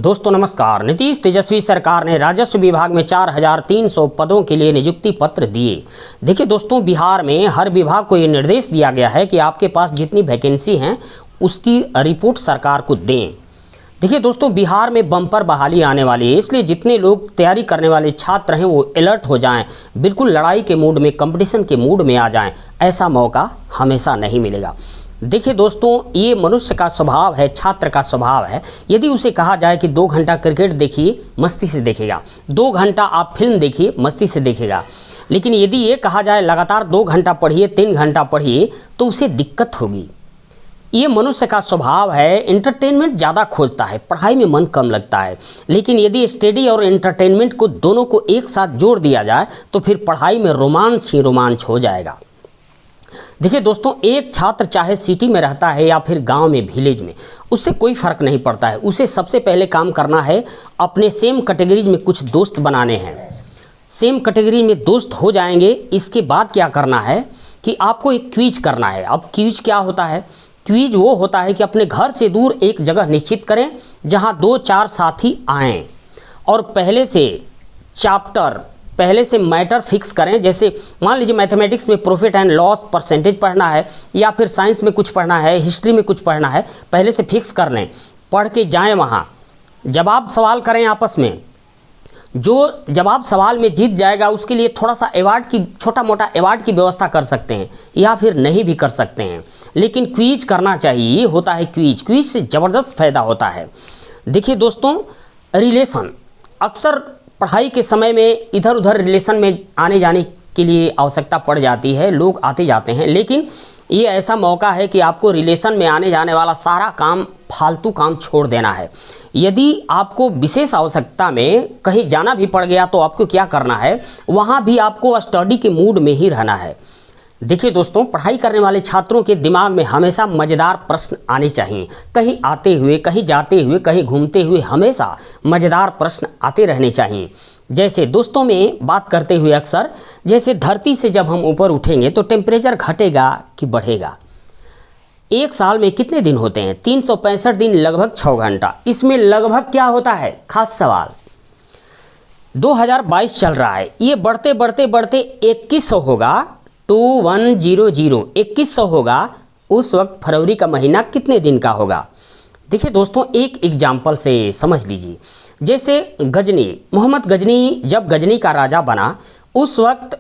दोस्तों नमस्कार। नीतीश तेजस्वी सरकार ने राजस्व विभाग में 4300 पदों के लिए नियुक्ति पत्र दिए। देखिए दोस्तों, बिहार में हर विभाग को ये निर्देश दिया गया है कि आपके पास जितनी वैकेंसी हैं उसकी रिपोर्ट सरकार को दें। देखिए दोस्तों, बिहार में बम्पर बहाली आने वाली है, इसलिए जितने लोग तैयारी करने वाले छात्र हैं वो अलर्ट हो जाएं, बिल्कुल लड़ाई के मूड में, कंपटीशन के मूड में आ जाएं। ऐसा मौका हमेशा नहीं मिलेगा। देखिए दोस्तों, ये मनुष्य का स्वभाव है, छात्र का स्वभाव है। यदि उसे कहा जाए कि 2 घंटा क्रिकेट देखिए, मस्ती से देखेगा, 2 घंटा आप फिल्म देखिए, मस्ती से देखेगा। लेकिन यदि ये कहा जाए लगातार 2 घंटा पढ़िए, 3 घंटा पढ़िए, तो उसे दिक्कत होगी। ये मनुष्य का स्वभाव है, एंटरटेनमेंट ज़्यादा खोजता है, पढ़ाई में मन कम लगता है। लेकिन यदि स्टडी और एंटरटेनमेंट को दोनों को एक साथ जोड़ दिया जाए तो फिर पढ़ाई में रोमांच ही रोमांच हो जाएगा। देखिए दोस्तों, एक छात्र चाहे सिटी में रहता है या फिर गांव में, विलेज में, उससे कोई फ़र्क नहीं पड़ता है। उसे सबसे पहले काम करना है अपने सेम कैटेगरीज में कुछ दोस्त बनाने हैं। सेम कैटेगरी में दोस्त हो जाएंगे, इसके बाद क्या करना है कि आपको एक क्विज करना है। अब क्विज क्या होता है? क्विज वो होता है कि अपने घर से दूर एक जगह निश्चित करें जहाँ 2-4 साथी आएँ और पहले से मैटर फिक्स करें। जैसे मान लीजिए मैथमेटिक्स में प्रॉफिट एंड लॉस परसेंटेज पढ़ना है, या फिर साइंस में कुछ पढ़ना है, हिस्ट्री में कुछ पढ़ना है, पहले से फिक्स कर लें। पढ़ के जाएं वहाँ, जवाब सवाल करें आपस में। जो जवाब सवाल में जीत जाएगा उसके लिए थोड़ा सा अवार्ड की, छोटा मोटा अवार्ड की व्यवस्था कर सकते हैं, या फिर नहीं भी कर सकते हैं। लेकिन क्विज करना चाहिए। ये होता है क्विज से ज़बरदस्त फ़ायदा होता है। देखिए दोस्तों, रिलेशन अक्सर पढ़ाई के समय में इधर उधर रिलेशन में आने जाने के लिए आवश्यकता पड़ जाती है, लोग आते जाते हैं। लेकिन ये ऐसा मौका है कि आपको रिलेशन में आने जाने वाला सारा काम, फालतू काम छोड़ देना है। यदि आपको विशेष आवश्यकता में कहीं जाना भी पड़ गया तो आपको क्या करना है, वहाँ भी आपको स्टडी के मूड में ही रहना है। देखिए दोस्तों, पढ़ाई करने वाले छात्रों के दिमाग में हमेशा मज़ेदार प्रश्न आने चाहिए। कहीं आते हुए, कहीं जाते हुए, कहीं घूमते हुए हमेशा मज़ेदार प्रश्न आते रहने चाहिए। जैसे दोस्तों में बात करते हुए अक्सर, जैसे धरती से जब हम ऊपर उठेंगे तो टेम्परेचर घटेगा कि बढ़ेगा? एक साल में कितने दिन होते हैं? 365 दिन, लगभग 6 घंटा। इसमें लगभग क्या होता है? खास सवाल। 2022 चल रहा है, ये बढ़ते बढ़ते बढ़ते 2100 होगा। 2100 2100 होगा। उस वक्त फरवरी का महीना कितने दिन का होगा? देखिए दोस्तों, एक एग्जाम्पल से समझ लीजिए। जैसे गजनी, मोहम्मद गजनी जब गजनी का राजा बना, उस वक्त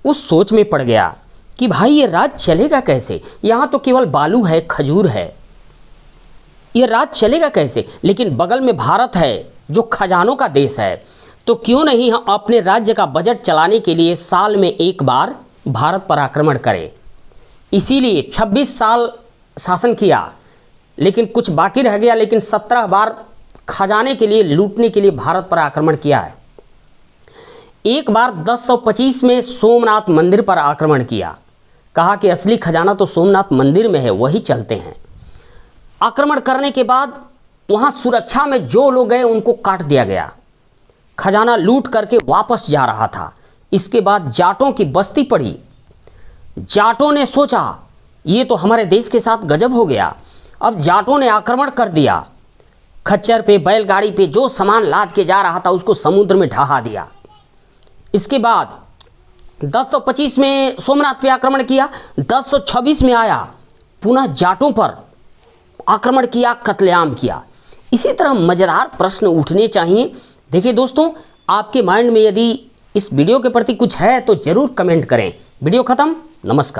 उस सोच में पड़ गया कि भाई ये राज चलेगा कैसे? यहाँ तो केवल बालू है, खजूर है, ये राज चलेगा कैसे? लेकिन बगल में भारत है जो खजानों का देश है, तो क्यों नहीं हम अपने राज्य का बजट चलाने के लिए साल में एक बार भारत पर आक्रमण करें। इसीलिए 26 साल शासन किया, लेकिन कुछ बाकी रह गया। लेकिन 17 बार खजाने के लिए, लूटने के लिए भारत पर आक्रमण किया है। एक बार 1025 में सोमनाथ मंदिर पर आक्रमण किया, कहा कि असली खजाना तो सोमनाथ मंदिर में है, वही चलते हैं। आक्रमण करने के बाद वहाँ सुरक्षा में जो लोग गए उनको काट दिया गया। खजाना लूट करके वापस जा रहा था। इसके बाद जाटों की बस्ती पड़ी। जाटों ने सोचा ये तो हमारे देश के साथ गजब हो गया। अब जाटों ने आक्रमण कर दिया। खच्चर पे, बैलगाड़ी पे जो सामान लाद के जा रहा था उसको समुद्र में ढहा दिया। इसके बाद 1025 में सोमनाथ पे आक्रमण किया, 1026 में आया, पुनः जाटों पर आक्रमण किया, कत्लेआम किया। इसी तरह मज़ेदार प्रश्न उठने चाहिए। देखिए दोस्तों, आपके माइंड में यदि इस वीडियो के प्रति कुछ है तो ज़रूर कमेंट करें। वीडियो ख़त्म। नमस्कार।